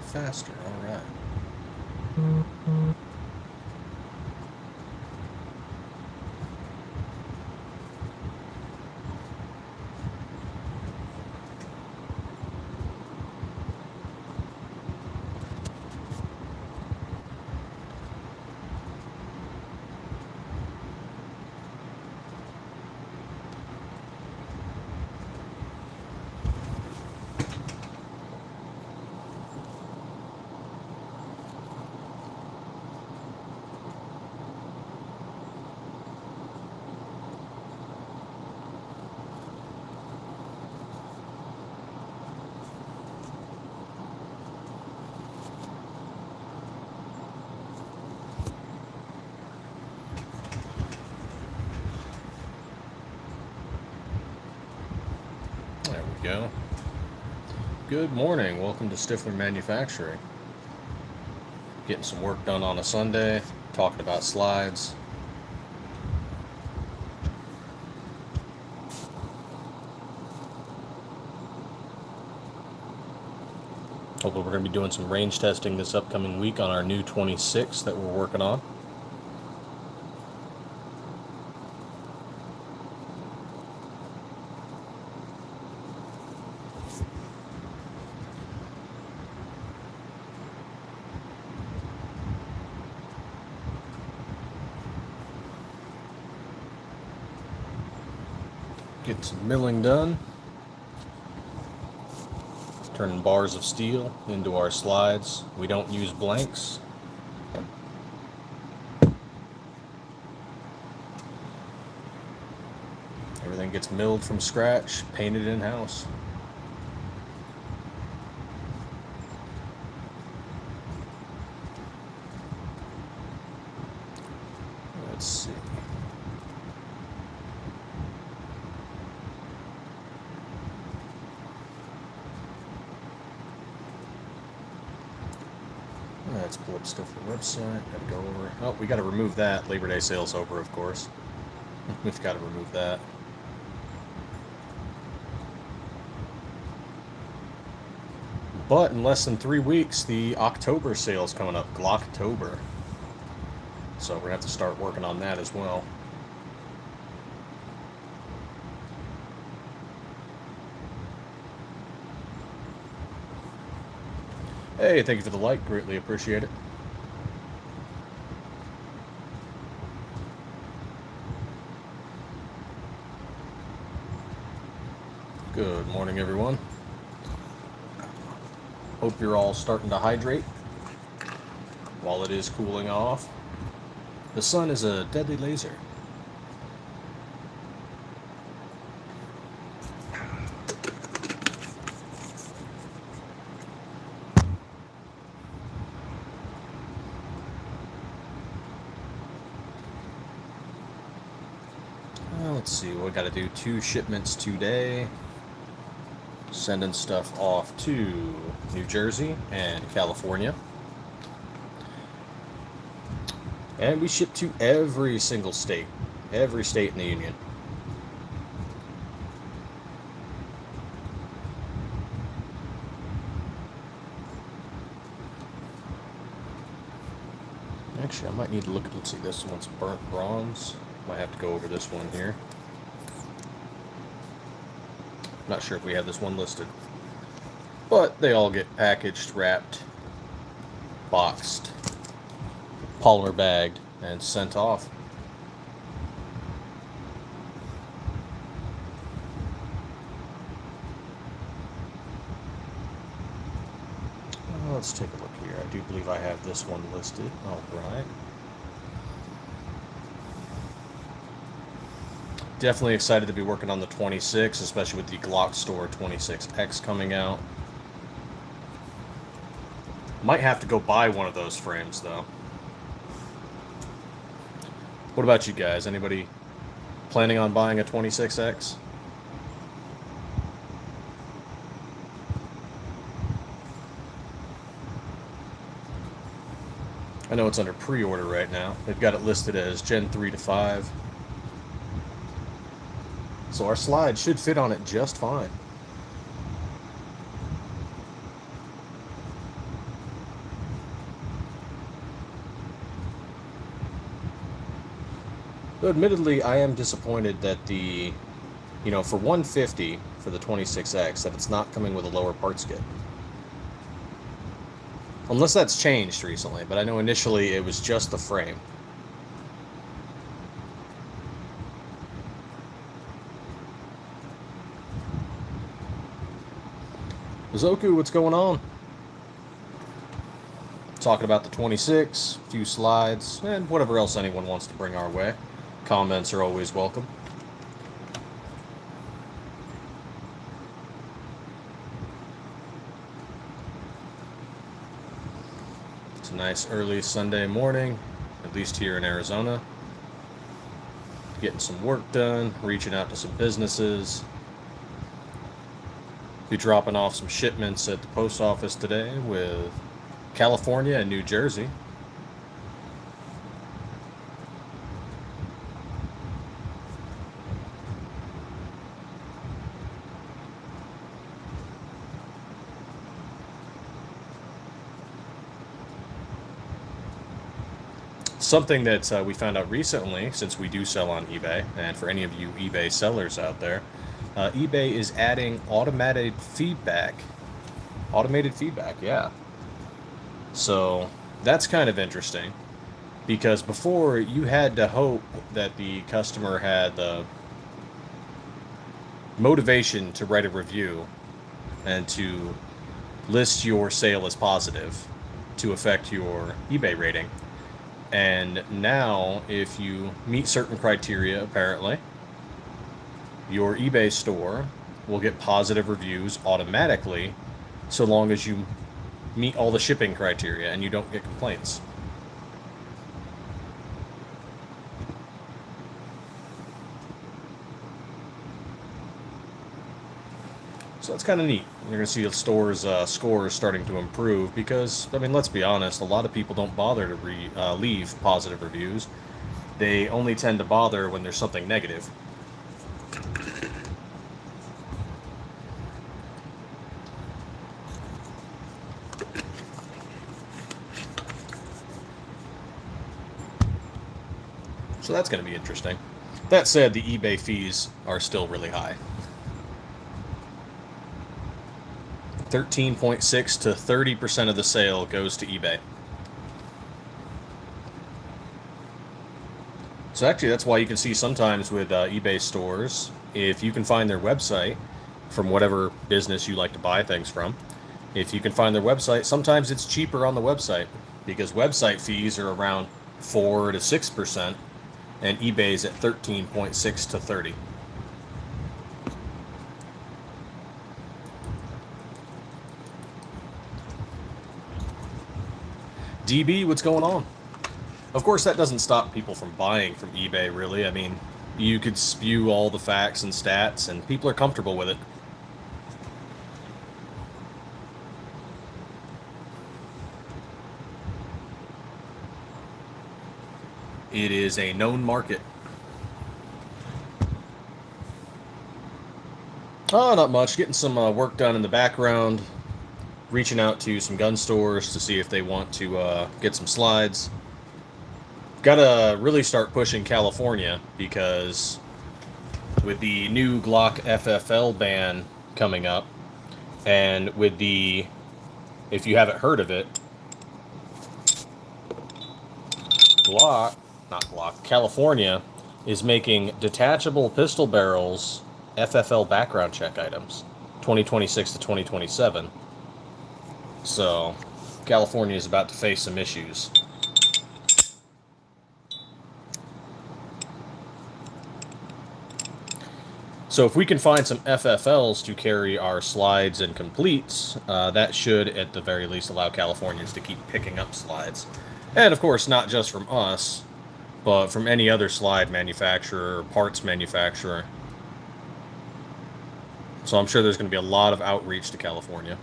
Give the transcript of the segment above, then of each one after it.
faster. All right. There we go. Good morning. Welcome to Stiffler Manufacturing. Getting some work done on a Sunday, talking about slides. Hopefully we're going to be doing some range testing this upcoming week on our new 26 that we're working on. Get some milling done. Turning bars of steel into our slides. We don't use blanks. Everything gets milled from scratch, painted in-house. Let's see. Let's pull up stuff on the website. Gotta go over. Oh, we gotta remove that. Labor Day sales over, of course. We've got to remove that. But in less than 3 weeks, the October sale's coming up. Glocktober. So we're gonna have to start working on that as well. Hey, thank you for the like. Greatly appreciate it. Good morning, everyone. Hope you're all starting to hydrate while it is cooling off. The sun is a deadly laser. Let's see, we got to do 2 shipments today. Sending stuff off to New Jersey and California. And we ship to every single state in the union. Actually, I might need to look at, let's see, this one's burnt bronze. Might have to go over this one here. Not sure if we have this one listed. But they all get packaged, wrapped, boxed, polymer bagged, and sent off. Let's take a look here. I do believe I have this one listed. All right. Definitely excited to be working on the 26, especially with the Glock Store 26X coming out. Might have to go buy one of those frames, though. What about you guys? Anybody planning on buying a 26X? I know it's under pre-order right now. They've got it listed as Gen 3 to 5. So our slide should fit on it just fine. Though admittedly, I am disappointed that the, for 150 for the 26X, that it's not coming with a lower parts kit. Unless that's changed recently, but I know initially it was just the frame. Zoku, what's going on? Talking about the 26, a few slides, and whatever else anyone wants to bring our way. Comments are always welcome. It's a nice early Sunday morning, at least here in Arizona. Getting some work done, reaching out to some businesses. Be dropping off some shipments at the post office today with California and New Jersey. Something that we found out recently, since we do sell on eBay, and for any of you eBay sellers out there, eBay is adding automated feedback. Automated feedback, yeah. So that's kind of interesting, because before you had to hope that the customer had the motivation to write a review and to list your sale as positive to affect your eBay rating. And now, if you meet certain criteria, apparently, your eBay store will get positive reviews automatically, so long as you meet all the shipping criteria and you don't get complaints. So that's kind of neat. You're going to see the store's scores starting to improve because, I mean, let's be honest, a lot of people don't bother to leave positive reviews. They only tend to bother when there's something negative. So that's going to be interesting. That said, the eBay fees are still really high. 13.6 to 30% of the sale goes to eBay. So actually, that's why you can see sometimes with eBay stores, if you can find their website from whatever business you like to buy things from, if you can find their website, sometimes it's cheaper on the website because website fees are around 4 to 6%, and eBay's at 13.6 to 30. DB, what's going on? Of course, that doesn't stop people from buying from eBay, really. I mean, you could spew all the facts and stats, and people are comfortable with it. It is a known market. Oh, not much. Getting some work done in the background. Reaching out to some gun stores to see if they want to get some slides. Gotta really start pushing California because with the new Glock FFL ban coming up, and with the, if you haven't heard of it, California is making detachable pistol barrels FFL background check items, 2026 to 2027. So, California is about to face some issues. So if we can find some FFLs to carry our slides and completes, that should, at the very least, allow Californians to keep picking up slides. And, of course, not just from us, but from any other slide manufacturer or parts manufacturer. So I'm sure there's going to be a lot of outreach to California.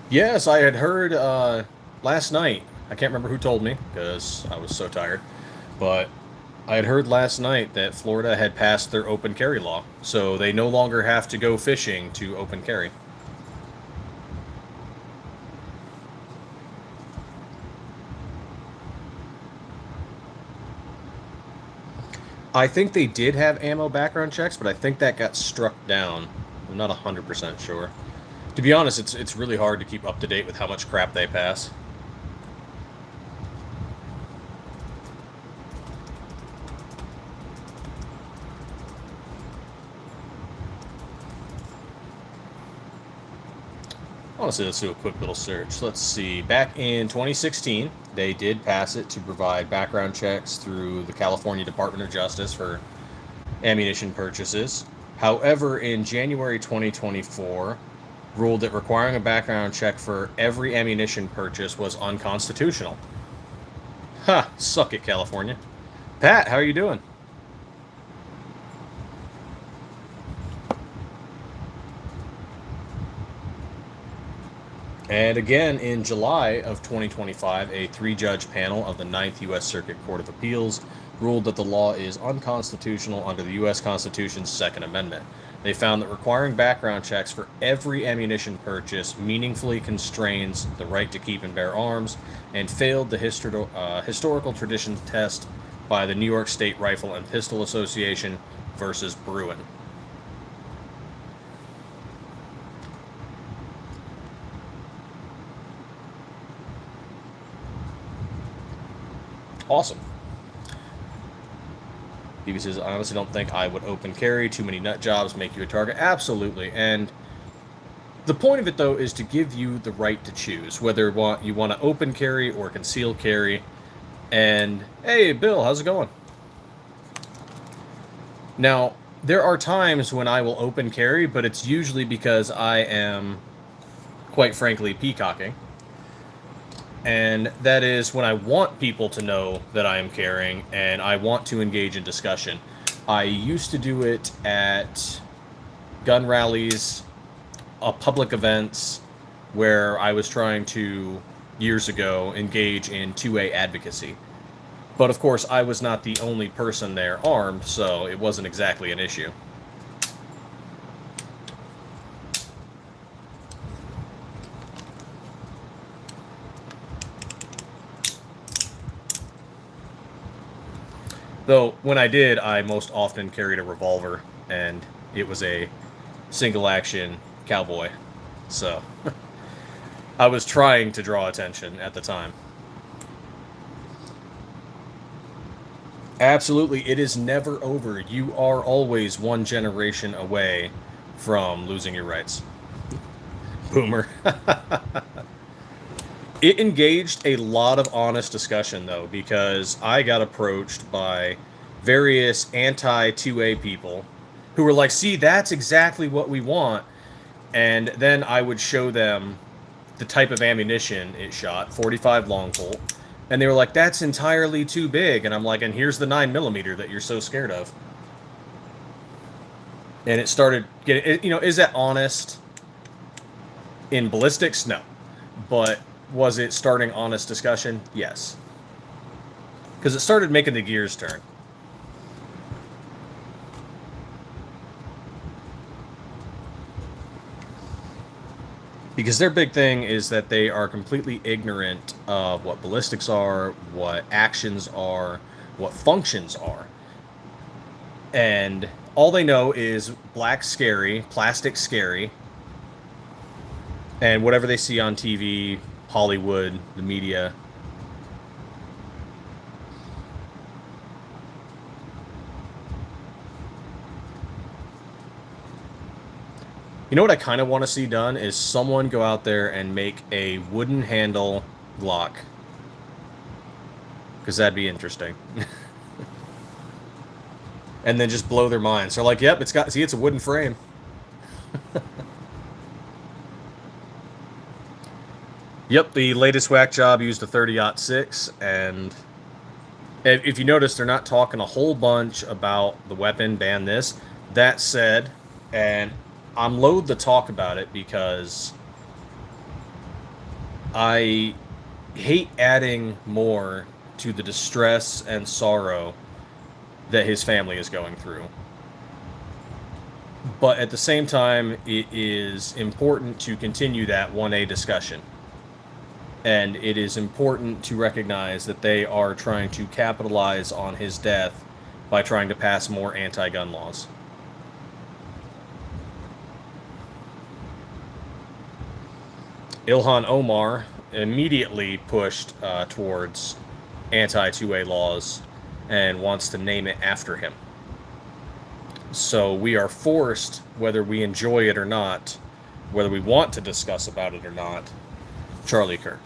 Yes, I had heard last night. I can't remember who told me because I was so tired. But I had heard last night that Florida had passed their open carry law. So they no longer have to go fishing to open carry. I think they did have ammo background checks, but I think that got struck down. I'm not 100% sure. To be honest, it's really hard to keep up to date with how much crap they pass. Honestly, let's do a quick little search. Let's see. Back in 2016, they did pass it to provide background checks through the California Department of Justice for ammunition purchases. However, in January 2024, ruled that requiring a background check for every ammunition purchase was unconstitutional. Ha! Suck it, California. Pat, how are you doing? And again, in July of 2025, a three-judge panel of the Ninth U.S. Circuit Court of Appeals ruled that the law is unconstitutional under the U.S. Constitution's Second Amendment. They found that requiring background checks for every ammunition purchase meaningfully constrains the right to keep and bear arms and failed the historical traditions test by the New York State Rifle and Pistol Association versus Bruin. Awesome. BB says, I honestly don't think I would open carry. Too many nut jobs make you a target. Absolutely. And the point of it, though, is to give you the right to choose whether you want to open carry or conceal carry. And, hey, Bill, how's it going? Now, there are times when I will open carry, but it's usually because I am, quite frankly, peacocking. And that is when I want people to know that I am carrying and I want to engage in discussion. I used to do it at gun rallies, public events, where I was trying to, years ago, engage in 2A advocacy. But of course, I was not the only person there armed, so it wasn't exactly an issue. Though, when I did, I most often carried a revolver, and it was a single-action cowboy. So, I was trying to draw attention at the time. Absolutely, it is never over. You are always one generation away from losing your rights. Boomer. It engaged a lot of honest discussion, though, because I got approached by various anti-2A people who were like, see, that's exactly what we want. And then I would show them the type of ammunition it shot, 45 long Colt. And they were like, that's entirely too big. And I'm like, and here's the 9mm that you're so scared of. And it started getting, is that honest? In ballistics? No. But was it starting honest discussion? Yes. Because it started making the gears turn. Because their big thing is that they are completely ignorant of what ballistics are, what actions are, what functions are. And all they know is black scary, plastic scary, and whatever they see on TV, Hollywood, the media. You know what I kind of want to see done is someone go out there and make a wooden handle Glock. Because that'd be interesting. And then just blow their minds. They're like, yep, it's a wooden frame. Yep, the latest whack job used a 30-06, and if you notice, they're not talking a whole bunch about the weapon, ban this. That said, and I'm loath to talk about it because I hate adding more to the distress and sorrow that his family is going through. But at the same time, it is important to continue that 1A discussion. And it is important to recognize that they are trying to capitalize on his death by trying to pass more anti-gun laws. Ilhan Omar immediately pushed towards anti-2A laws and wants to name it after him. So we are forced, whether we enjoy it or not, whether we want to discuss about it or not, Charlie Kirk.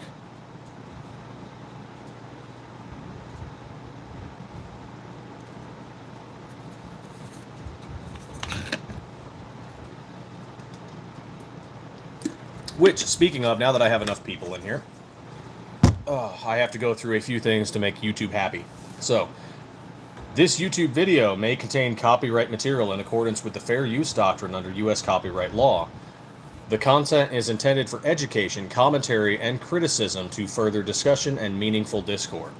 Which, speaking of, now that I have enough people in here, I have to go through a few things to make YouTube happy. So, this YouTube video may contain copyright material in accordance with the fair use doctrine under U.S. copyright law. The content is intended for education, commentary, and criticism to further discussion and meaningful discourse.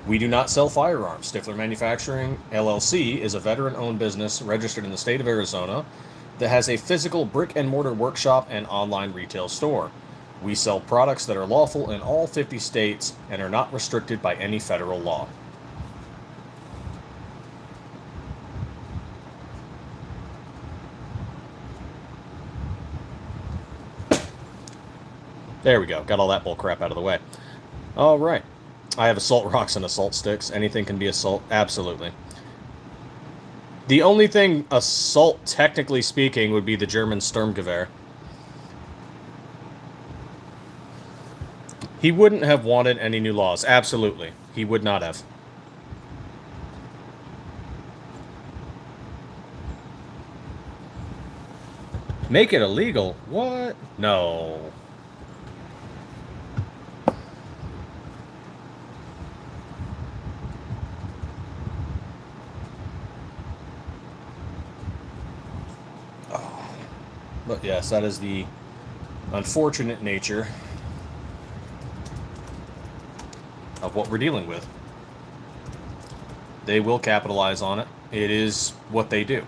We do not sell firearms. Stiffler Manufacturing, LLC, is a veteran-owned business registered in the state of Arizona that has a physical brick-and-mortar workshop and online retail store. We sell products that are lawful in all 50 states and are not restricted by any federal law. There we go. Got all that bull crap out of the way. All right. I have assault rocks and assault sticks. Anything can be assault. Absolutely. The only thing assault, technically speaking, would be the German Sturmgewehr. He wouldn't have wanted any new laws. Absolutely. He would not have. Make it illegal? What? No. But yes, that is the unfortunate nature of what we're dealing with. They will capitalize on it. It is what they do.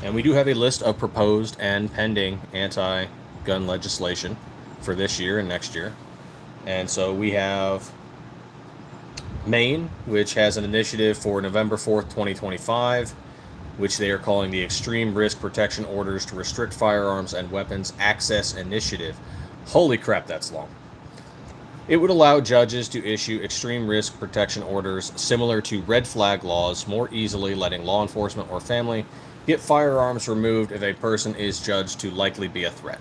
And we do have a list of proposed and pending anti-gun legislation for this year and next year. And so we have Maine, which has an initiative for November 4th, 2025, which they are calling the Extreme Risk Protection Orders to Restrict Firearms and Weapons Access Initiative. Holy crap, that's long. It would allow judges to issue extreme risk protection orders similar to red flag laws more easily, letting law enforcement or family get firearms removed if a person is judged to likely be a threat.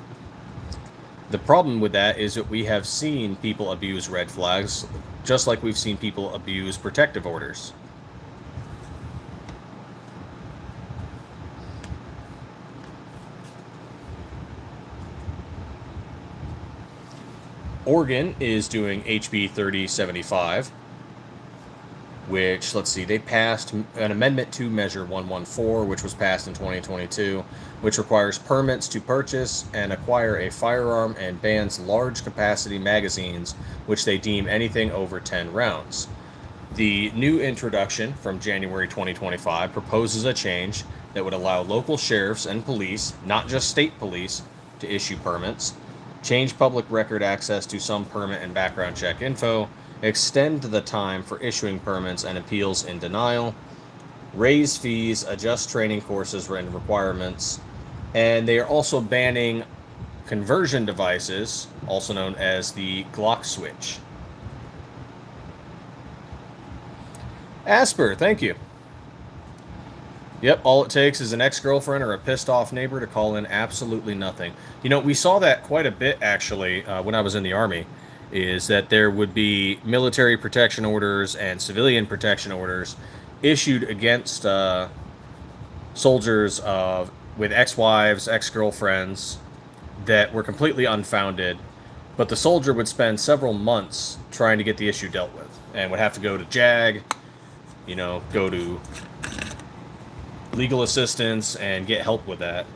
The problem with that is that we have seen people abuse red flags, just like we've seen people abuse protective orders. Oregon is doing HB 3075, which, let's see, they passed an amendment to Measure 114, which was passed in 2022, which requires permits to purchase and acquire a firearm and bans large capacity magazines, which they deem anything over 10 rounds. The new introduction from January 2025 proposes a change that would allow local sheriffs and police, not just state police, to issue permits, change public record access to some permit and background check info, extend the time for issuing permits and appeals in denial, raise fees, adjust training courses and requirements, and they are also banning conversion devices, also known as the Glock switch. Asper, thank you. Yep, all it takes is an ex-girlfriend or a pissed-off neighbor to call in absolutely nothing. You know, we saw that quite a bit, actually, when I was in the Army, is that there would be military protection orders and civilian protection orders issued against soldiers with ex-wives, ex-girlfriends that were completely unfounded, but the soldier would spend several months trying to get the issue dealt with and would have to go to JAG, you know, go to legal assistance and get help with that.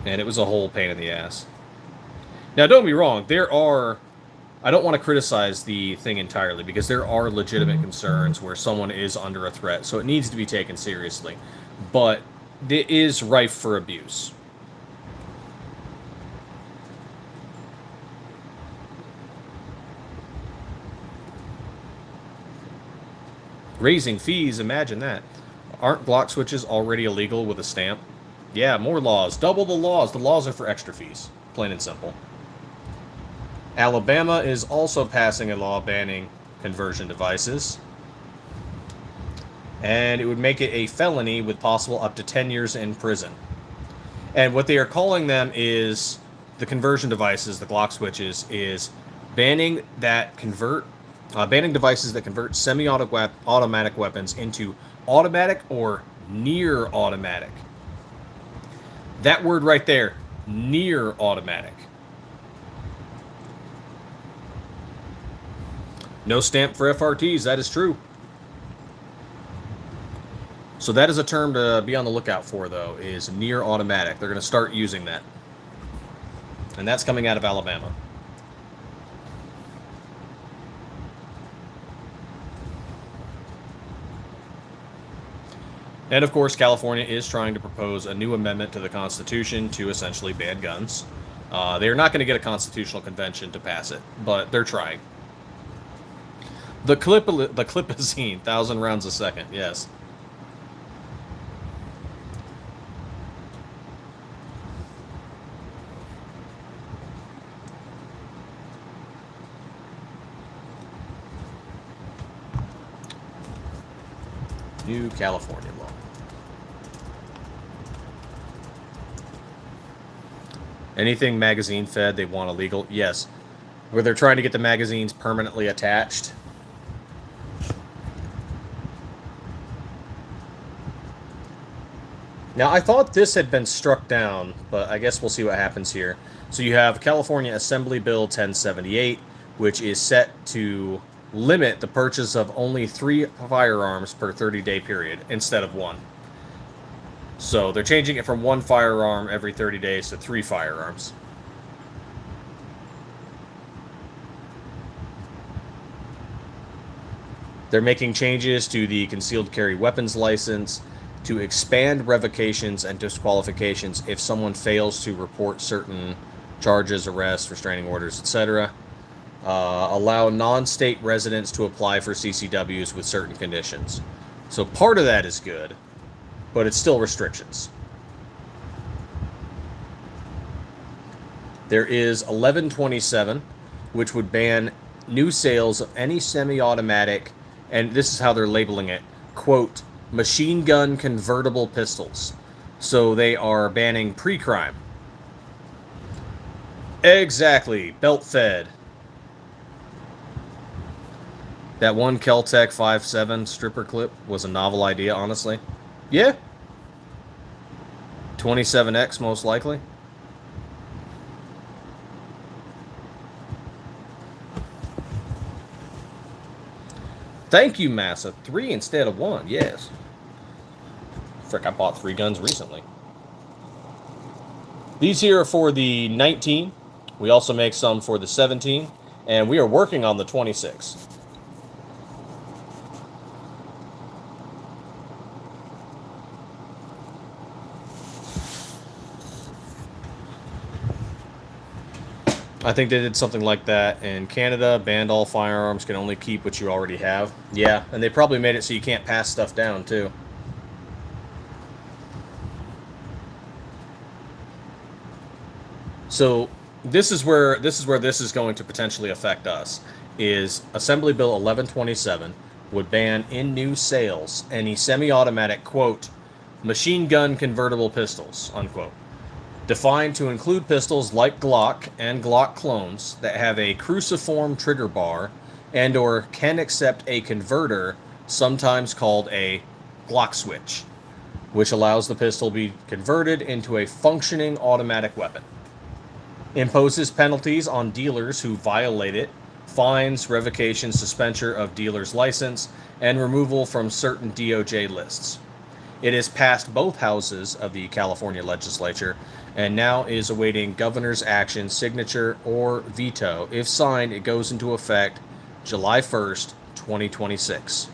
And it was a whole pain in the ass. Now, don't be wrong, I don't want to criticize the thing entirely, because there are legitimate concerns where someone is under a threat, so it needs to be taken seriously. But it is rife for abuse. Raising fees, imagine that. Aren't Glock switches already illegal with a stamp? Yeah, more laws. Double the laws. The laws are for extra fees. Plain and simple. Alabama is also passing a law banning conversion devices. And it would make it a felony with possible up to 10 years in prison. And what they are calling them is the conversion devices, the Glock switches, is banning devices that convert semi-automatic weapons into automatic or near automatic. That word right there, near automatic. No stamp for FRTs, that is true. So that is a term to be on the lookout for, though, is near automatic. They're going to start using that. And that's coming out of Alabama. And of course, California is trying to propose a new amendment to the Constitution to essentially ban guns. They're not going to get a constitutional convention to pass it, but they're trying. The clipazine, 1,000 rounds a second, yes. New California law. Anything magazine fed, they want illegal? Yes. Where they're trying to get the magazines permanently attached. Now, I thought this had been struck down, but I guess we'll see what happens here. So you have California Assembly Bill 1078, which is set to limit the purchase of only 3 firearms per 30-day period instead of 1. So they're changing it from 1 firearm every 30 days to 3 firearms. They're making changes to the concealed carry weapons license to expand revocations and disqualifications if someone fails to report certain charges, arrests, restraining orders, etc. Allow non-state residents to apply for CCWs with certain conditions. So part of that is good, but it's still restrictions. There is 1127, which would ban new sales of any semi-automatic, and this is how they're labeling it, quote, machine gun convertible pistols. So they are banning pre-crime. Exactly, belt-fed. That one Keltec 5.7 stripper clip was a novel idea, honestly. Yeah. 27X, most likely. Thank you, Massa. 3 instead of 1, yes. Frick, I bought 3 guns recently. These here are for the 19. We also make some for the 17. And we are working on the 26. I think they did something like that in Canada. Banned all firearms, can only keep what you already have. Yeah, and they probably made it so you can't pass stuff down, too. So this is where this is going to potentially affect us. Is Assembly Bill 1127 would ban in new sales any semi-automatic, quote, machine gun convertible pistols, unquote. Defined to include pistols like Glock and Glock clones that have a cruciform trigger bar and or can accept a converter, sometimes called a Glock switch, which allows the pistol to be converted into a functioning automatic weapon. Imposes penalties on dealers who violate it, fines, revocation, suspension of dealer's license, and removal from certain DOJ lists. It has passed both houses of the California legislature and now is awaiting governor's action, signature, or veto. If signed, it goes into effect July 1st, 2026.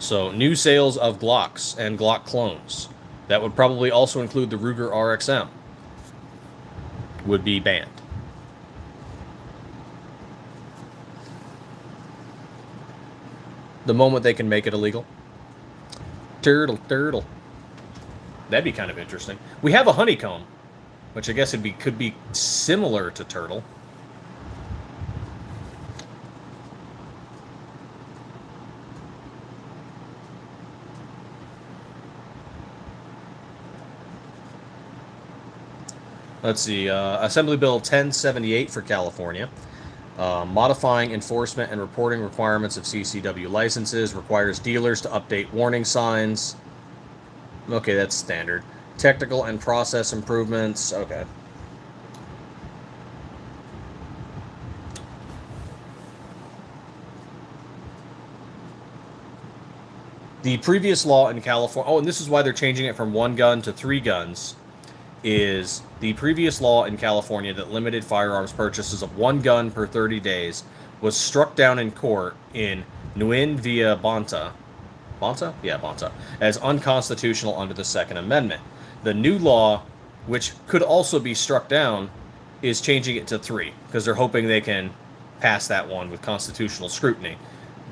So new sales of Glocks and Glock clones, that would probably also include the Ruger RXM, would be banned. The moment they can make it illegal. Turtle. That'd be kind of interesting. We have a honeycomb, which I guess could be similar to turtle. Let's see, Assembly Bill 1078 for California. Modifying enforcement and reporting requirements of CCW licenses, requires dealers to update warning signs. Okay, that's standard. Technical and process improvements. Okay. The previous law in California, oh, and this is why they're changing it from 1 gun to 3 guns, is the previous law in California that limited firearms purchases of 1 gun per 30 days was struck down in court in Nguyen via Bonta. Bonta? Yeah, Bonta. As unconstitutional under the Second Amendment. The new law, which could also be struck down, is changing it to 3, because they're hoping they can pass that one with constitutional scrutiny.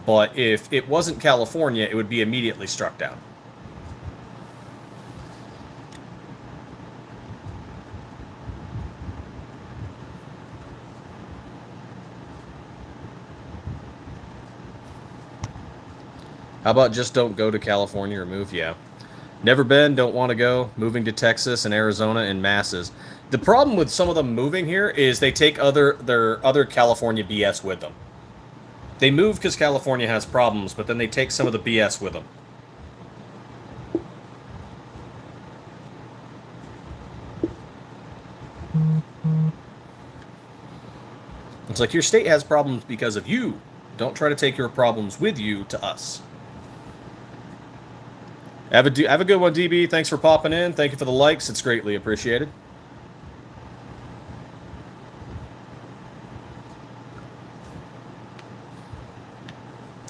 But if it wasn't California, it would be immediately struck down. How about just don't go to California or move? Yeah. Never been, don't want to go. Moving to Texas and Arizona in masses. The problem with some of them moving here is they take their other California BS with them. They move because California has problems, but then they take some of the BS with them. It's like your state has problems because of you. Don't try to take your problems with you to us. Have a good one, DB. Thanks for popping in. Thank you for the likes. It's greatly appreciated.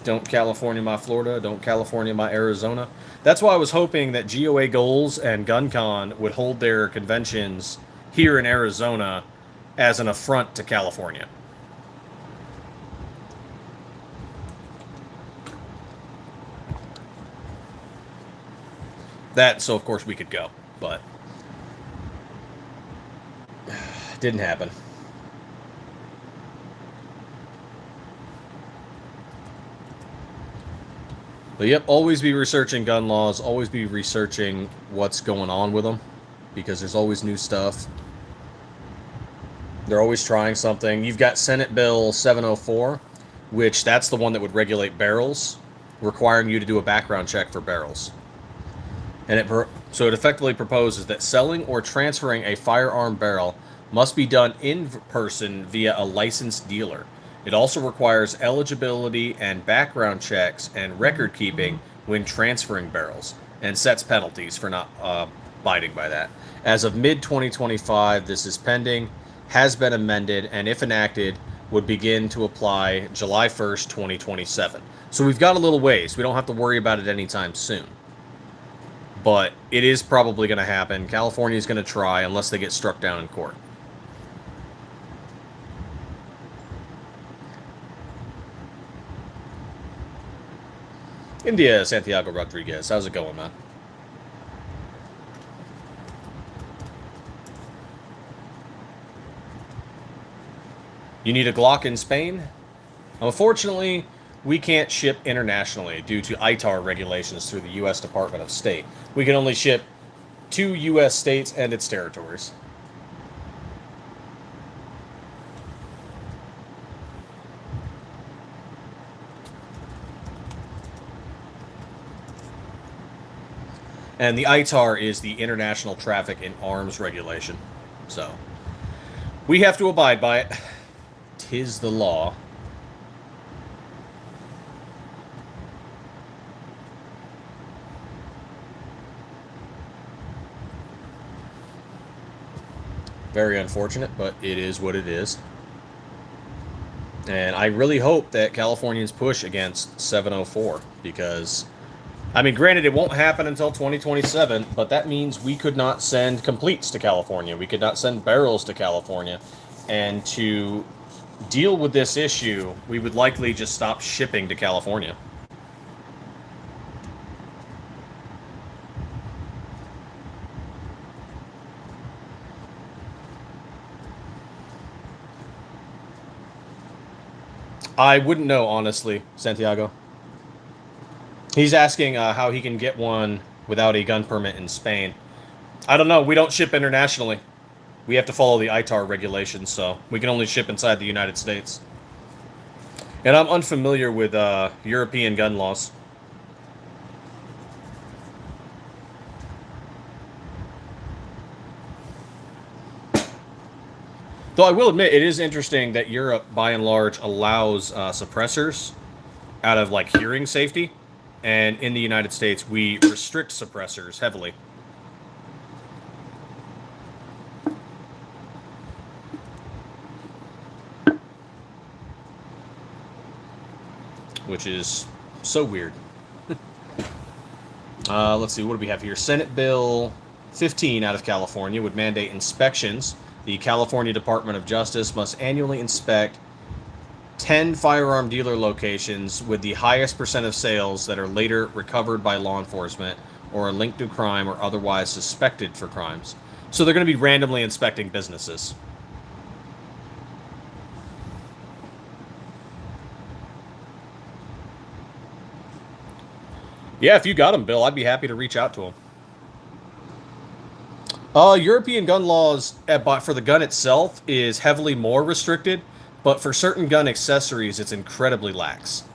Don't California my Florida. Don't California my Arizona. That's why I was hoping that GOA Goals and GunCon would hold their conventions here in Arizona as an affront to California. That, so of course we could go, but didn't happen. But yep, always be researching gun laws, always be researching what's going on with them, because there's always new stuff. They're always trying something. You've got Senate Bill 704, which that's the one that would regulate barrels, requiring you to do a background check for barrels. And so it effectively proposes that selling or transferring a firearm barrel must be done in person via a licensed dealer. It also requires eligibility and background checks and record keeping when transferring barrels, and sets penalties for not abiding by that. As of mid-2025, this is pending, has been amended, and if enacted, would begin to apply July 1st, 2027. So we've got a little ways. We don't have to worry about it anytime soon. But it is probably going to happen. California is going to try unless they get struck down in court. India, Santiago Rodriguez. How's it going, man? You need a Glock in Spain? Unfortunately, we can't ship internationally due to ITAR regulations through the U.S. Department of State. We can only ship to U.S. states and its territories. And the ITAR is the International Traffic in Arms Regulation. So, we have to abide by it. 'Tis the law. Very unfortunate, but it is what it is. And I really hope that Californians push against 704, because I mean, granted, it won't happen until 2027, but that means we could not send completes to California. We could not send barrels to California. And to deal with this issue, we would likely just stop shipping to California. I wouldn't know, honestly, Santiago. He's asking how he can get one without a gun permit in Spain. I don't know. We don't ship internationally. We have to follow the ITAR regulations, so we can only ship inside the United States. And I'm unfamiliar with European gun laws. Though I will admit, it is interesting that Europe, by and large, allows suppressors out of like hearing safety, and in the United States, we restrict suppressors heavily. Which is so weird. Let's see, what do we have here? Senate Bill 15 out of California would mandate inspections. The California Department of Justice must annually inspect 10 firearm dealer locations with the highest percent of sales that are later recovered by law enforcement or are linked to crime or otherwise suspected for crimes. So they're going to be randomly inspecting businesses. Yeah, if you got them, Bill, I'd be happy to reach out to them. European gun laws for the gun itself is heavily more restricted, but for certain gun accessories, it's incredibly lax.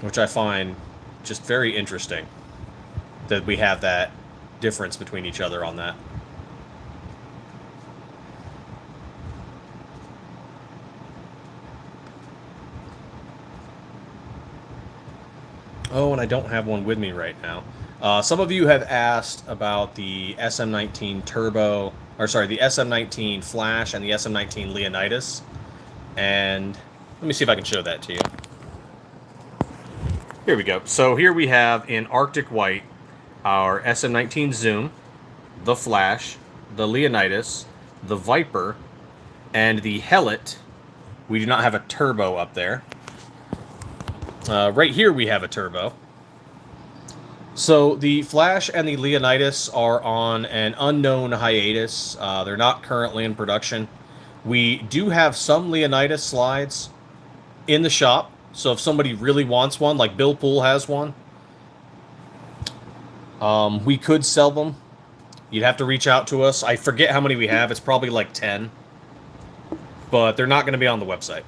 Which I find just very interesting that we have that difference between each other on that. Oh, and I don't have one with me right now. Some of you have asked about the SM19 Turbo, or sorry, the SM19 Flash and the SM19 Leonidas. And let me see if I can show that to you. Here we go. So here we have in Arctic White our SM19 Zoom, the Flash, the Leonidas, the Viper, and the Hellet. We do not have a turbo up there. Right here we have a turbo. So the Flash and the Leonidas are on an unknown hiatus. They're not currently in production. We do have some Leonidas slides in the shop. So if somebody really wants one, like Bill Poole has one, we could sell them. You'd have to reach out to us. I forget how many we have. It's probably like 10. But they're not going to be on the website.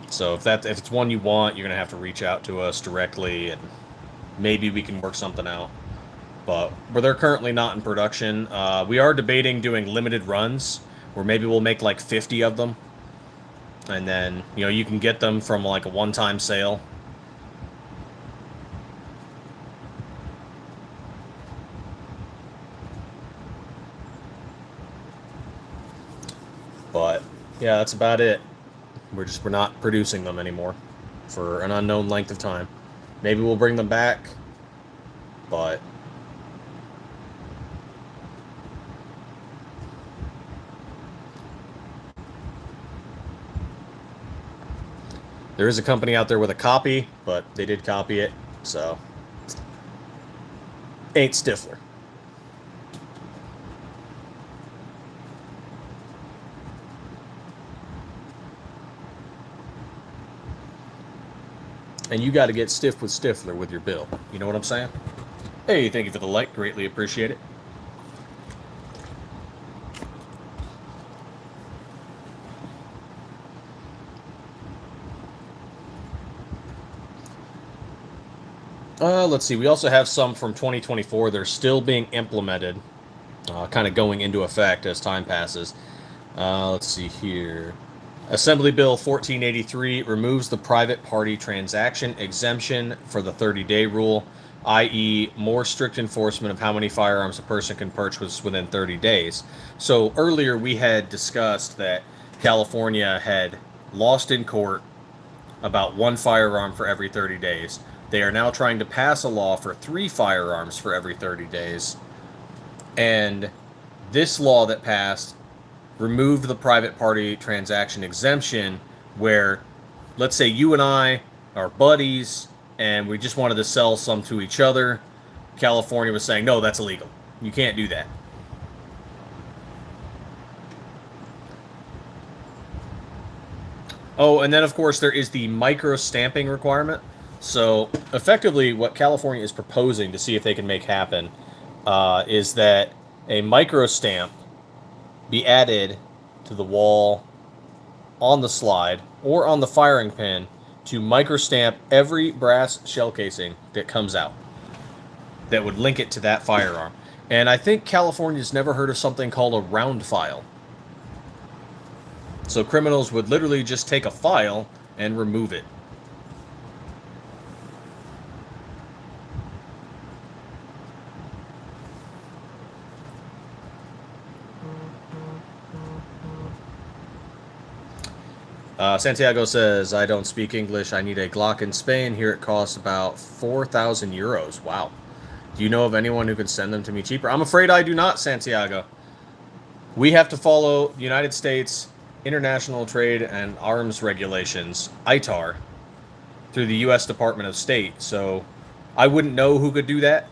So if it's one you want, you're gonna have to reach out to us directly, and maybe we can work something out. But they're currently not in production. We are debating doing limited runs, where maybe we'll make like 50 of them, and then you can get them from like a one-time sale. But yeah, that's about it. We're not producing them anymore for an unknown length of time. Maybe we'll bring them back, but there is a company out there with a copy, but they did copy it, so ain't Stiffler. And you got to get stiff with Stiffler with your bill. You know what I'm saying? Hey, thank you for the like. Greatly appreciate it. Let's see. We also have some from 2024. They're still being implemented, kind of going into effect as time passes. Let's see here. Assembly Bill 1483 removes the private party transaction exemption for the 30-day rule, i.e., more strict enforcement of how many firearms a person can purchase within 30 days. So earlier we had discussed that California had lost in court about 1 firearm for every 30 days. They are now trying to pass a law for 3 firearms for every 30 days. And this law that passed removed the private party transaction exemption where, let's say you and I are buddies and we just wanted to sell some to each other. California was saying, no, that's illegal. You can't do that. Oh, and then of course there is the microstamping requirement. So effectively what California is proposing to see if they can make happen is that a microstamp be added to the wall, on the slide, or on the firing pin to microstamp every brass shell casing that comes out that would link it to that firearm. And I think California's never heard of something called a round file. So criminals would literally just take a file and remove it. Santiago says, I don't speak English. I need a Glock in Spain. Here it costs about 4,000 euros. Wow. Do you know of anyone who can send them to me cheaper? I'm afraid I do not, Santiago. We have to follow United States International Trade and Arms Regulations, ITAR, through the U.S. Department of State. So I wouldn't know who could do that.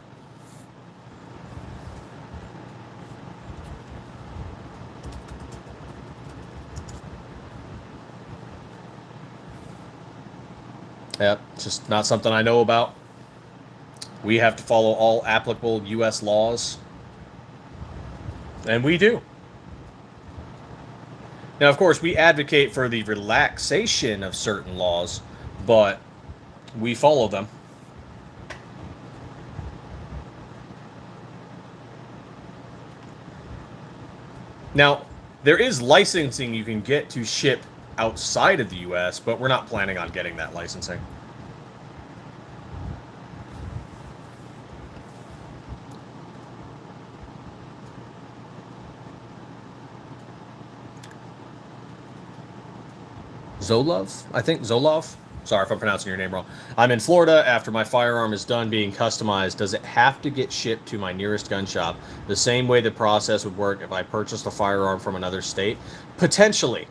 Yeah, just not something I know about. We have to follow all applicable U.S. laws. And we do. Now, of course, we advocate for the relaxation of certain laws, but we follow them. Now, there is licensing you can get to ship outside of the U.S., but we're not planning on getting that licensing. Zolov? I think Zolov? Sorry if I'm pronouncing your name wrong. I'm in Florida. After my firearm is done being customized, does it have to get shipped to my nearest gun shop the same way the process would work if I purchased a firearm from another state? Potentially.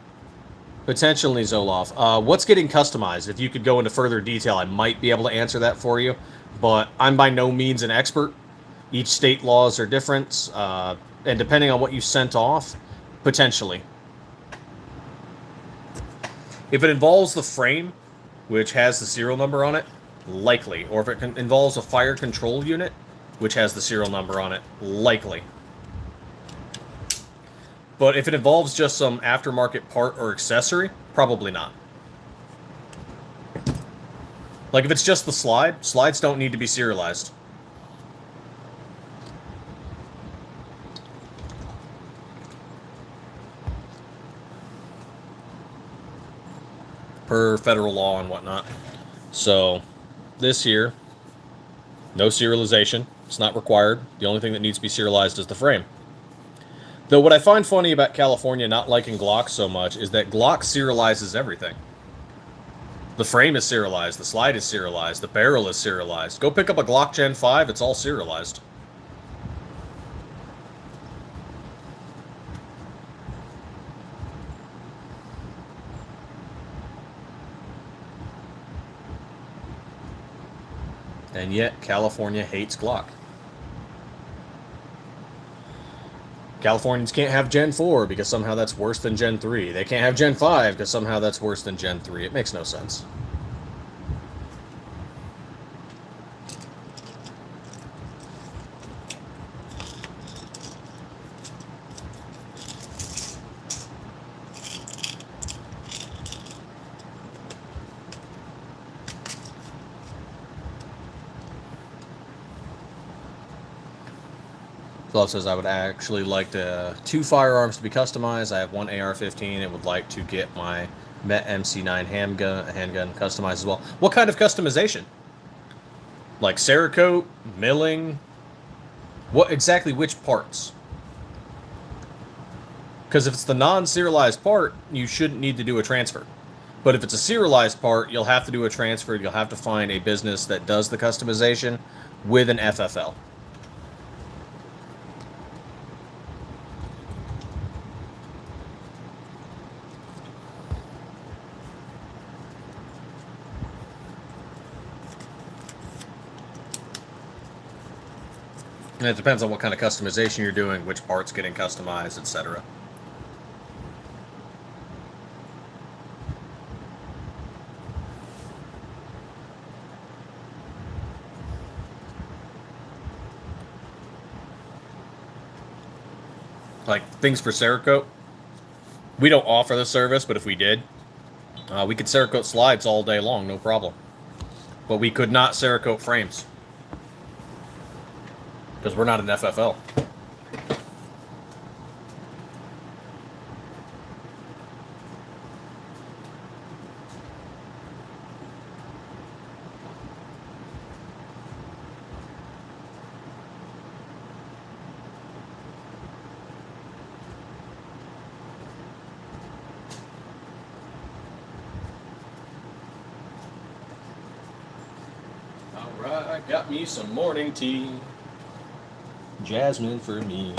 Potentially, Zoloff. What's getting customized? If you could go into further detail, I might be able to answer that for you. But I'm by no means an expert. Each state laws are different. And depending on what you sent off, potentially. If it involves the frame, which has the serial number on it, likely. Or if it involves a fire control unit, which has the serial number on it, likely. But if it involves just some aftermarket part or accessory, probably not. Like if it's just the slide, slides don't need to be serialized. Per federal law and whatnot. So this here, no serialization. It's not required. The only thing that needs to be serialized is the frame. Though what I find funny about California not liking Glock so much is that Glock serializes everything. The frame is serialized, the slide is serialized, the barrel is serialized. Go pick up a Glock Gen 5, it's all serialized. And yet, California hates Glock. Californians can't have Gen 4 because somehow that's worse than Gen 3. They can't have Gen 5 because somehow that's worse than Gen 3. It makes no sense. Glove says, I would actually like 2 firearms to be customized. I have one AR-15 and would like to get my Met MC9 handgun customized as well. What kind of customization? Like Cerakote, milling? What exactly, which parts? Because if it's the non-serialized part, you shouldn't need to do a transfer. But if it's a serialized part, you'll have to do a transfer. You'll have to find a business that does the customization with an FFL. And it depends on what kind of customization you're doing, which part's getting customized, etc. Like things for Cerakote, we don't offer the service, but if we did, we could Cerakote slides all day long, no problem. But we could not Cerakote frames because we're not an FFL. Alright, I got me some morning tea. Jasmine for me.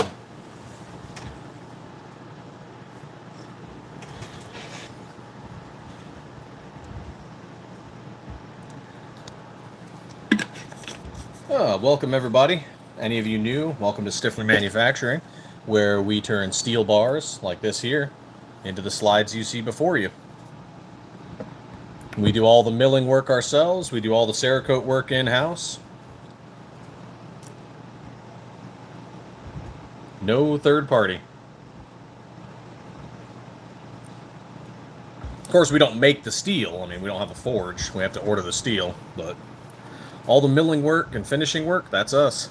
Welcome everybody. Any of you new, welcome to Stiffler Manufacturing, where we turn steel bars like this here into the slides you see before you. We do all the milling work ourselves. We do all the Cerakote work in-house. No third party. Of course, we don't make the steel. I mean, we don't have a forge. We have to order the steel, but all the milling work and finishing work, that's us.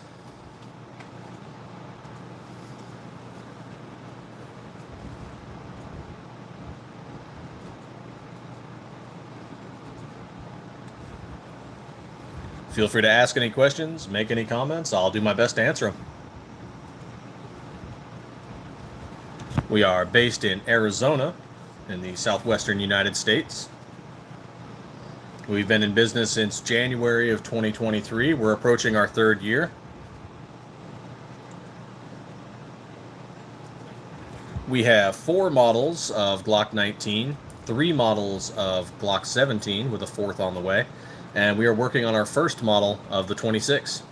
Feel free to ask any questions, make any comments. I'll do my best to answer them. We are based in Arizona, in the southwestern United States. We've been in business since January of 2023. We're approaching our 3rd year. We have 4 models of Glock 19, 3 models of Glock 17 with a 4th on the way, and we are working on our 1st model of the 26.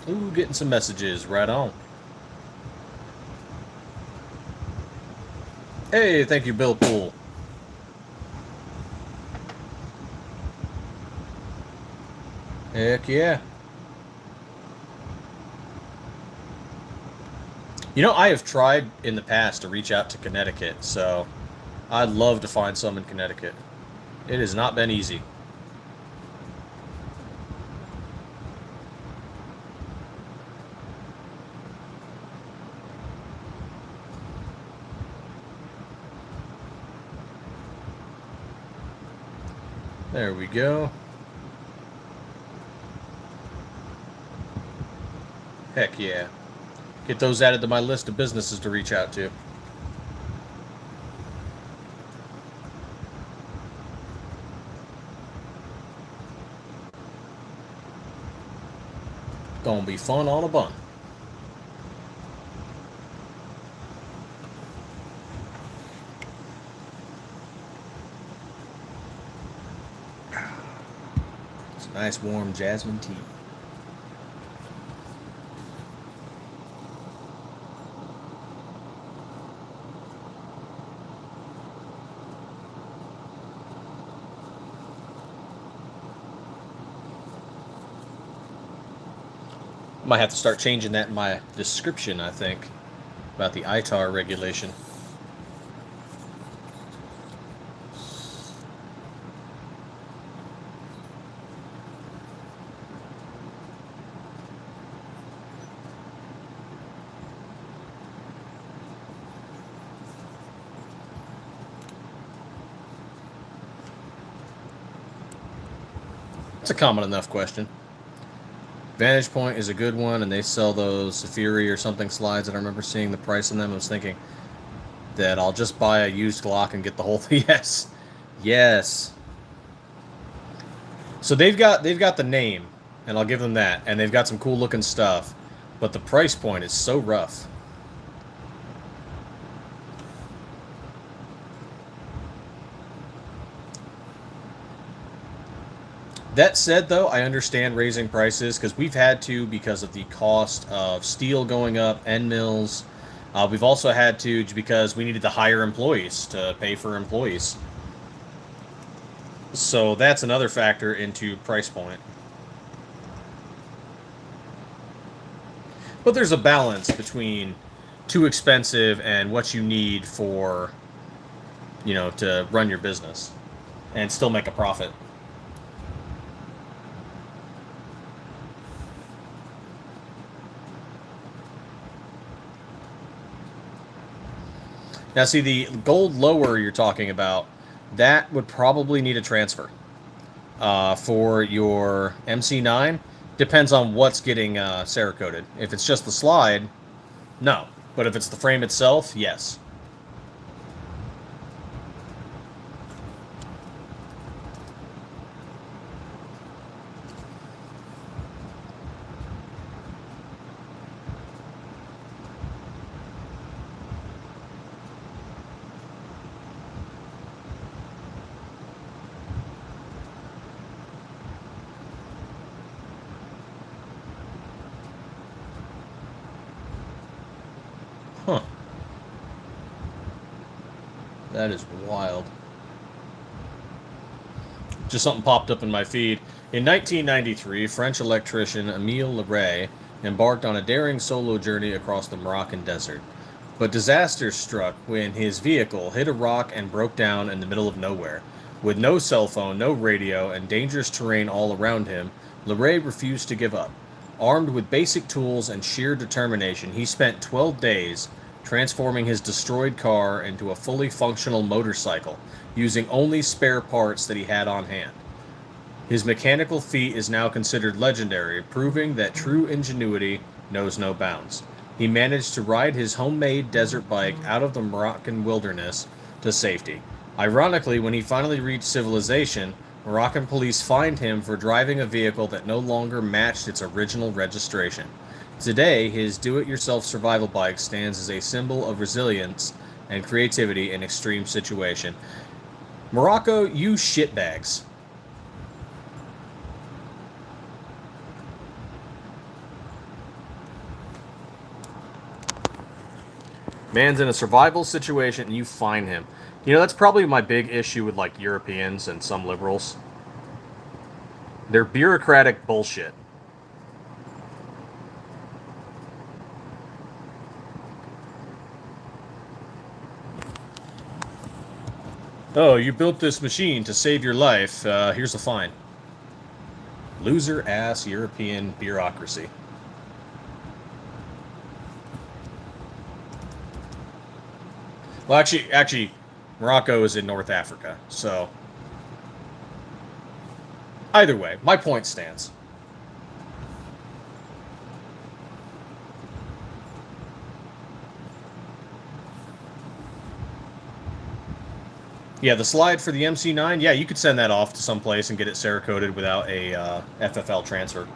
Ooh, getting some messages. Right on. Hey, thank you, Bill Poole. Heck yeah. You know, I have tried in the past to reach out to Connecticut, so I'd love to find some in Connecticut. It has not been easy. There we go. Heck yeah. Get those added to my list of businesses to reach out to. Gonna be fun on a bun. It's nice warm jasmine tea. Might have to start changing that in my description, I think, about the ITAR regulation. It's a common enough question. Vantage Point is a good one, and they sell those Fury or something slides, and I remember seeing the price on them. I was thinking that I'll just buy a used Glock and get the whole thing. Yes. Yes. So they've got the name, and I'll give them that, and they've got some cool looking stuff, but the price point is so rough. That said, though, I understand raising prices because we've had to because of the cost of steel going up, end mills. We've also had to because we needed to hire employees to pay for employees. So that's another factor into price point. But there's a balance between too expensive and what you need for, to run your business and still make a profit. Now, see, the gold lower you're talking about, that would probably need a transfer. For your MC9, depends on what's getting Cerakoted. If it's just the slide, no. But if it's the frame itself, yes. Huh. That is wild. Just something popped up in my feed. In 1993, French electrician Émile Leray embarked on a daring solo journey across the Moroccan desert. But disaster struck when his vehicle hit a rock and broke down in the middle of nowhere. With no cell phone, no radio, and dangerous terrain all around him, Leray refused to give up. Armed with basic tools and sheer determination, he spent 12 days transforming his destroyed car into a fully functional motorcycle, using only spare parts that he had on hand. His mechanical feat is now considered legendary, proving that true ingenuity knows no bounds. He managed to ride his homemade desert bike out of the Moroccan wilderness to safety. Ironically, when he finally reached civilization, Moroccan police fined him for driving a vehicle that no longer matched its original registration. Today, his do-it-yourself survival bike stands as a symbol of resilience and creativity in extreme situation. Morocco, you shitbags. Man's in a survival situation and you fine him. That's probably my big issue with like Europeans and some liberals. They're bureaucratic bullshit. Oh, you built this machine to save your life. Here's a fine. Loser ass European bureaucracy. Well, actually, Morocco is in North Africa, so either way, my point stands. Yeah, the slide for the MC9, yeah, you could send that off to some place and get it Cerakoted without a FFL transfer.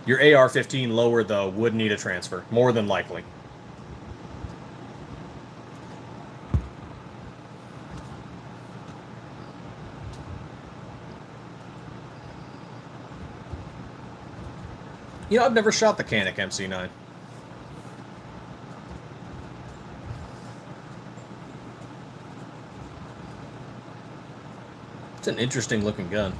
Your AR-15 lower, though, would need a transfer, more than likely. I've never shot the Canik MC9. It's an interesting looking gun.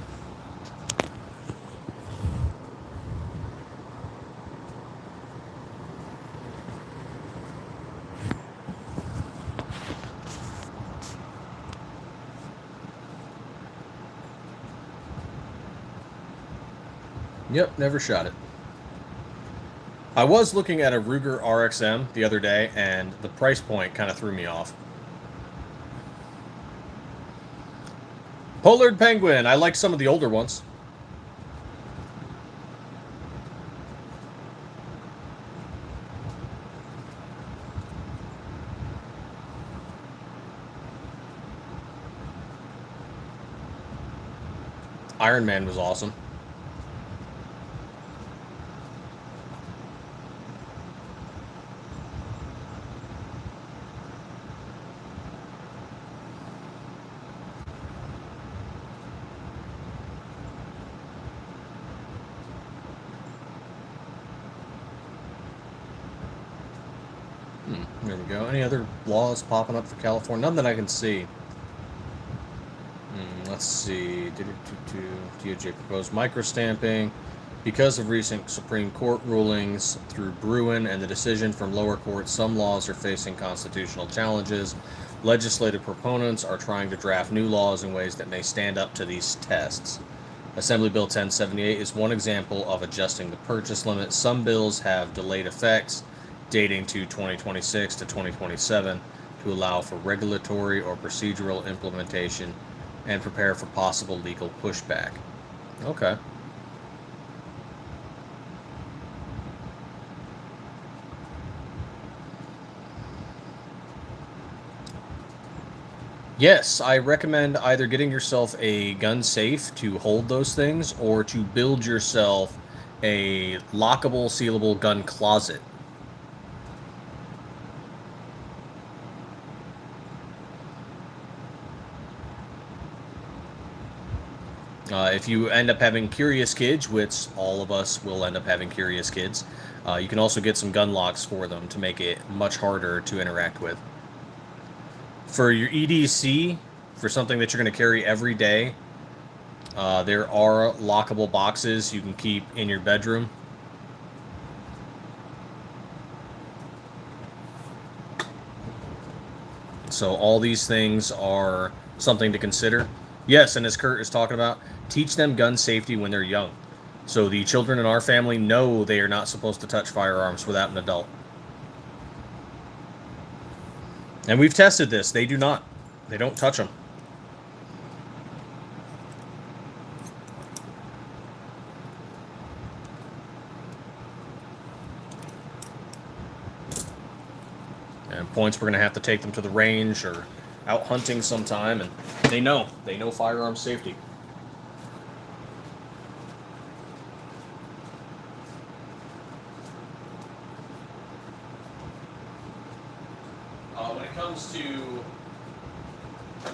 Yep, never shot it. I was looking at a Ruger RXM the other day, and the price point kind of threw me off. Pollard Penguin. I like some of the older ones. Iron Man was awesome. There we go. Any other laws popping up for California? None that I can see. Let's see. DOJ proposed microstamping. Because of recent Supreme Court rulings through Bruin and the decision from lower courts, some laws are facing constitutional challenges. Legislative proponents are trying to draft new laws in ways that may stand up to these tests. Assembly Bill 1078 is one example of adjusting the purchase limit. Some bills have delayed effects dating to 2026 to 2027 to allow for regulatory or procedural implementation and prepare for possible legal pushback. Okay. Yes, I recommend either getting yourself a gun safe to hold those things or to build yourself a lockable, sealable gun closet. If you end up having curious kids, which all of us will end up having curious kids, you can also get some gun locks for them to make it much harder to interact with. For your EDC, for something that you're going to carry every day, there are lockable boxes you can keep in your bedroom. So all these things are something to consider. Yes, and as Kurt is talking about, teach them gun safety when they're young. So the children in our family know they are not supposed to touch firearms without an adult. And we've tested this. They do not. They don't touch them. And points, we're going to have to take them to the range or out hunting sometime, and they know firearm safety. When it comes to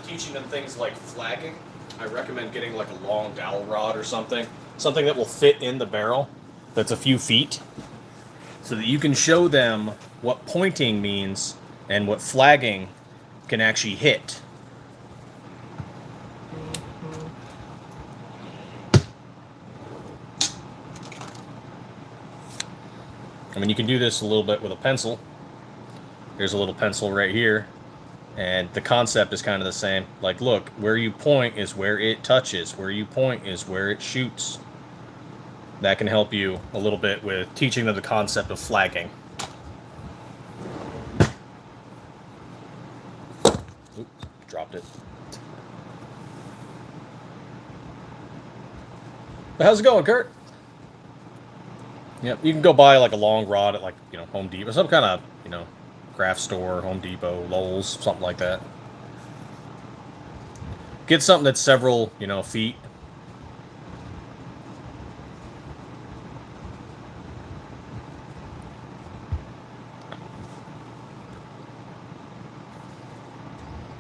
teaching them things like flagging, I recommend getting like a long dowel rod or something that will fit in the barrel that's a few feet, so that you can show them what pointing means and what flagging can actually hit. I mean, you can do this a little bit with a pencil. There's a little pencil right here, and the concept is kind of the same. Like, look, where you point is where it touches. Where you point is where it shoots. That can help you a little bit with teaching them the concept of flagging. Oop, dropped it. But how's it going, Kurt? Yep, you can go buy like a long rod at, like, Home Depot, some kind of, craft store, Home Depot, Lowe's, something like that. Get something that's several, feet.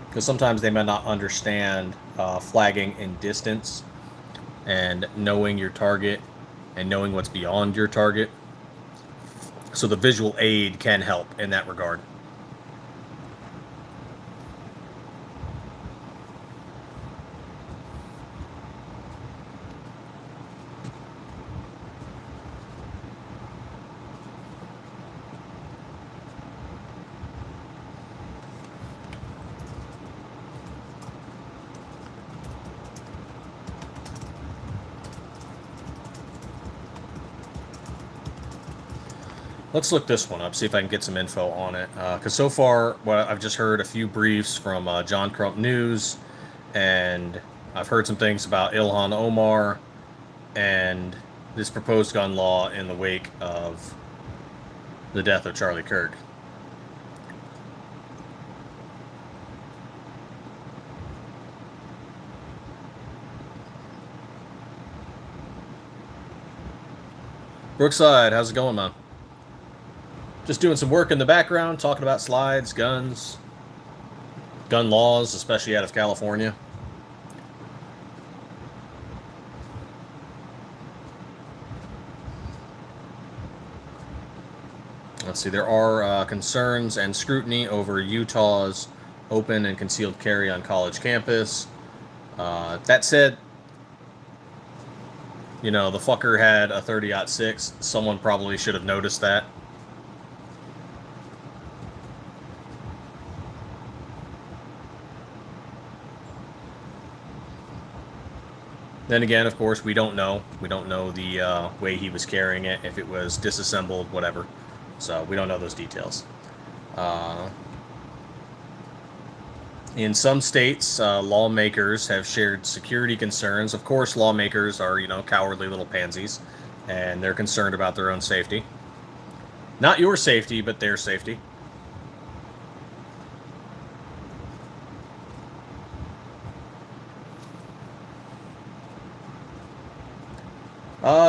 Because sometimes they may not understand flagging in distance and knowing your target and knowing what's beyond your target. So the visual aid can help in that regard. Let's look this one up, see if I can get some info on it. Because so far, well, I've just heard a few briefs from John Crump News, and I've heard some things about Ilhan Omar and this proposed gun law in the wake of the death of Charlie Kirk. Brookside, how's it going, man? Just doing some work in the background, talking about slides, guns, gun laws, especially out of California. Let's see, there are concerns and scrutiny over Utah's open and concealed carry on college campus. That said, you know, the fucker had a 30-06. Someone probably should have noticed that. Then again, of course, we don't know. We don't know the way he was carrying it, if it was disassembled, whatever. So we don't know those details. In some states, lawmakers have shared security concerns. Of course, lawmakers are, you know, cowardly little pansies, and they're concerned about their own safety. Not your safety, but their safety.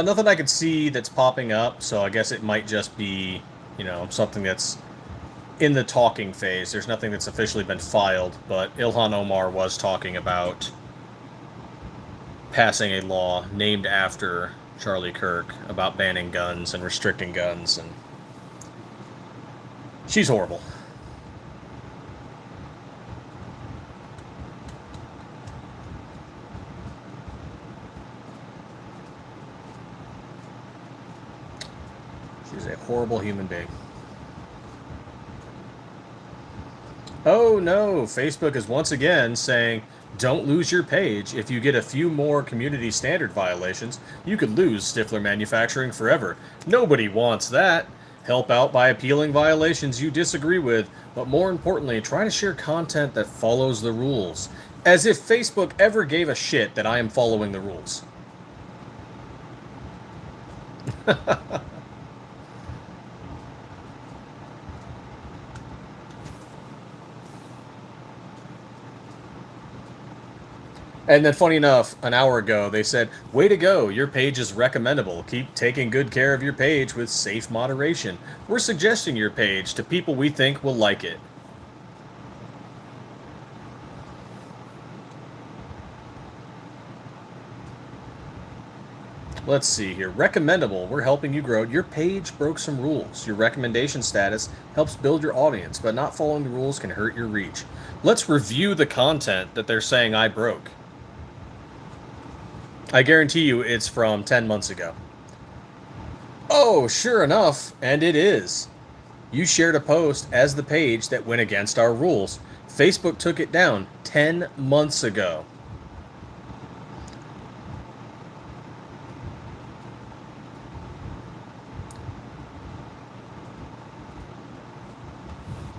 Nothing I could see that's popping up, so I guess it might just be, you know, something that's in the talking phase. There's nothing that's officially been filed, but Ilhan Omar was talking about passing a law named after Charlie Kirk about banning guns and restricting guns, and she's horrible. She's a horrible human being. Oh no, Facebook is once again saying, don't lose your page. If you get a few more community standard violations, you could lose Stiffler Manufacturing forever. Nobody wants that. Help out by appealing violations you disagree with, but more importantly, try to share content that follows the rules. As if Facebook ever gave a shit that I am following the rules. And then, funny enough, an hour ago, they said, way to go, your page is recommendable. Keep taking good care of your page with safe moderation. We're suggesting your page to people we think will like it. Let's see here. Recommendable. We're helping you grow. Your page broke some rules. Your recommendation status helps build your audience, but not following the rules can hurt your reach. Let's review the content that they're saying I broke. I guarantee you it's from 10 months ago. Oh, sure enough, and it is. You shared a post as the page that went against our rules. Facebook took it down 10 months ago.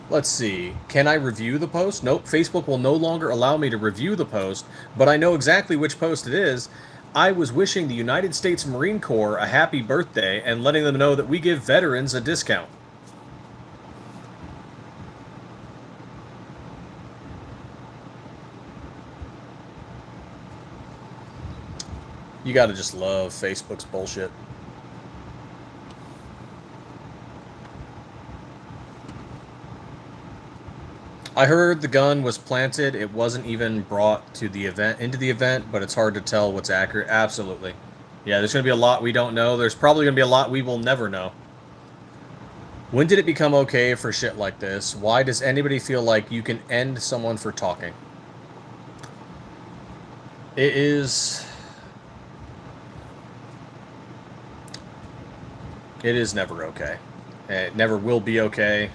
Let's see. Can I review the post? Nope. Facebook will no longer allow me to review the post, but I know exactly which post it is. I was wishing the United States Marine Corps a happy birthday and letting them know that we give veterans a discount. You gotta just love Facebook's bullshit. I heard the gun was planted. It wasn't even brought to the event, into the event, but it's hard to tell what's accurate. Absolutely. Yeah, there's going to be a lot we don't know. There's probably going to be a lot we will never know. When did it become okay for shit like this? Why does anybody feel like you can end someone for talking? It is never okay. It never will be okay.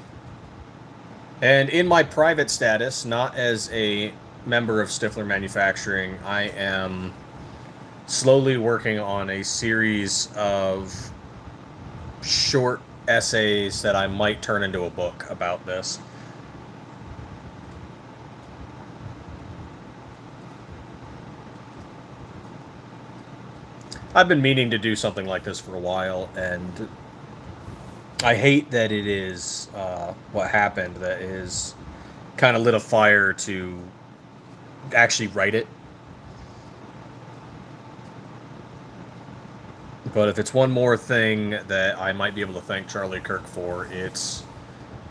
And in my private status, not as a member of Stiffler Manufacturing, I am slowly working on a series of short essays that I might turn into a book about this. I've been meaning to do something like this for a while, and I hate that it is what happened that is kind of lit a fire to actually write it. But if it's one more thing that I might be able to thank Charlie Kirk for, it's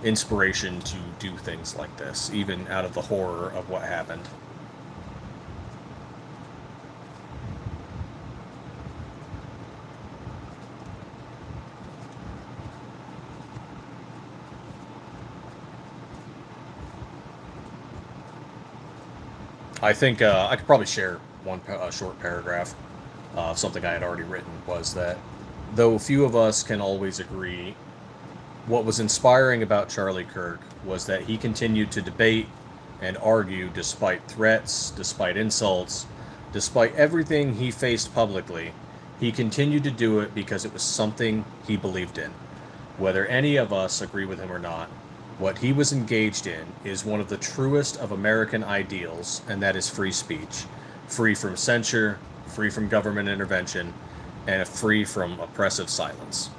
inspiration to do things like this, even out of the horror of what happened. I think I could probably share one short paragraph of something I had already written, was that though few of us can always agree, what was inspiring about Charlie Kirk was that he continued to debate and argue despite threats, despite insults, despite everything he faced publicly. He continued to do it because it was something he believed in. Whether any of us agree with him or not, what he was engaged in is one of the truest of American ideals, and that is free speech. Free from censure, free from government intervention, and free from oppressive silence.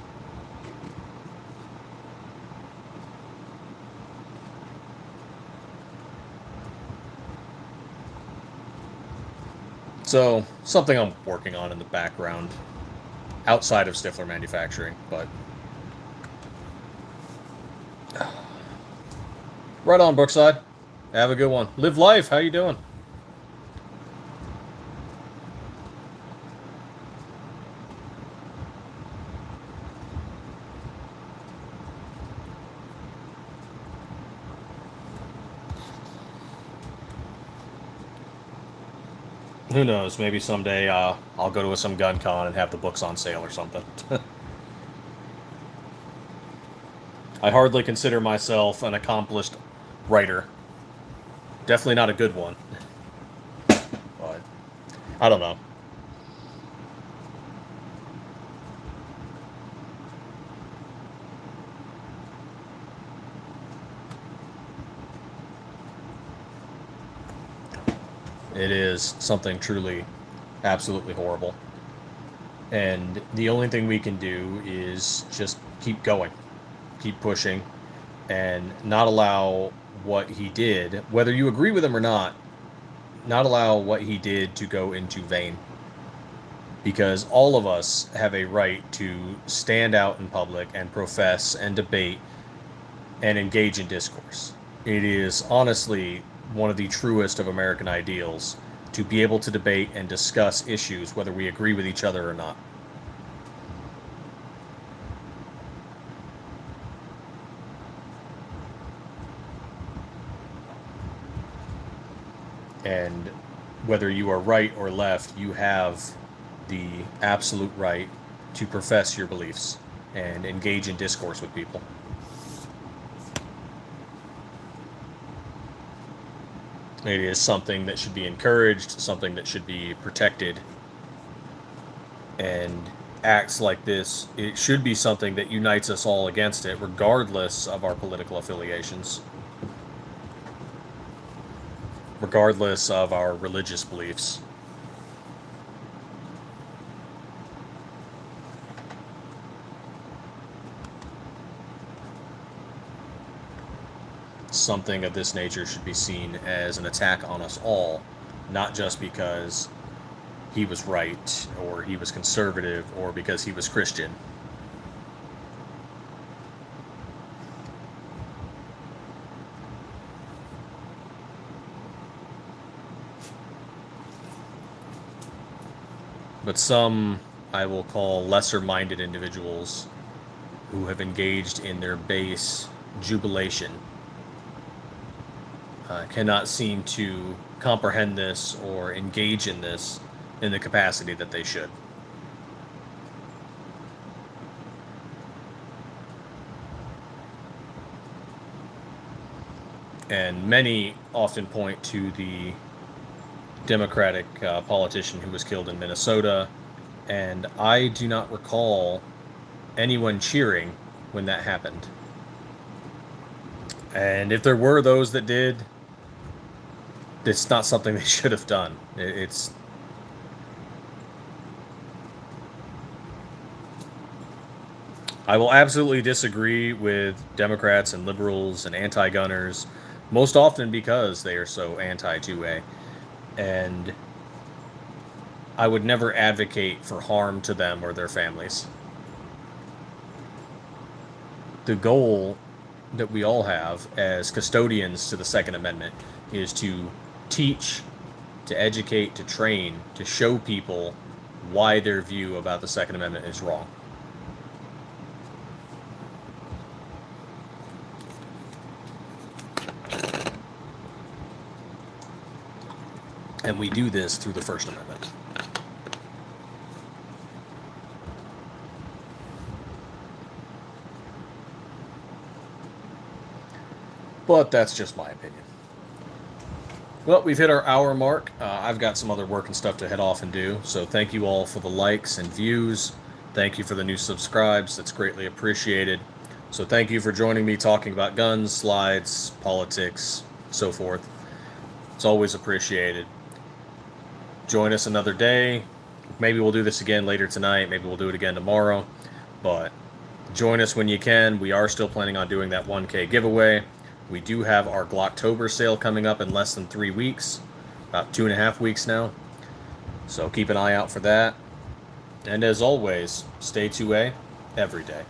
So, something I'm working on in the background, outside of Stiffler Manufacturing, but right on, Brookside. Have a good one. Live life. How you doing? Who knows? Maybe someday I'll go to some gun con and have the books on sale or something. I hardly consider myself an accomplished writer. Definitely not a good one. But I don't know. It is something truly, absolutely horrible. And the only thing we can do is just keep going, keep pushing, and not allow what he did, whether you agree with him or not allow what he did to go into vain. Because all of us have a right to stand out in public and profess and debate and engage in discourse. It is honestly one of the truest of American ideals to be able to debate and discuss issues whether we agree with each other or not. And whether you are right or left, you have the absolute right to profess your beliefs and engage in discourse with people. It is something that should be encouraged, something that should be protected. And acts like this, it should be something that unites us all against it, regardless of our political affiliations, regardless of our religious beliefs. Something of this nature should be seen as an attack on us all, not just because he was right or he was conservative or because he was Christian. But some I will call lesser-minded individuals who have engaged in their base jubilation cannot seem to comprehend this or engage in this in the capacity that they should. And many often point to the Democratic politician who was killed in Minnesota, and I do not recall anyone cheering when that happened. And if there were those that did, it's not something they should have done. It's I will absolutely disagree with Democrats and liberals and anti-gunners, most often because they are so anti-2A. And I would never advocate for harm to them or their families. The goal that we all have as custodians to the Second Amendment is to teach, to educate, to train, to show people why their view about the Second Amendment is wrong. And we do this through the First Amendment. But that's just my opinion. Well, we've hit our hour mark. I've got some other work and stuff to head off and do. So thank you all for the likes and views. Thank you for the new subscribes. That's greatly appreciated. So thank you for joining me talking about guns, slides, politics, so forth. It's always appreciated. Join us another day. Maybe we'll do this again later tonight. Maybe we'll do it again tomorrow. But join us when you can. We are still planning on doing that 1K giveaway. We do have our Glocktober sale coming up in less than 3 weeks. About 2.5 weeks now. So keep an eye out for that. And as always, stay 2A every day.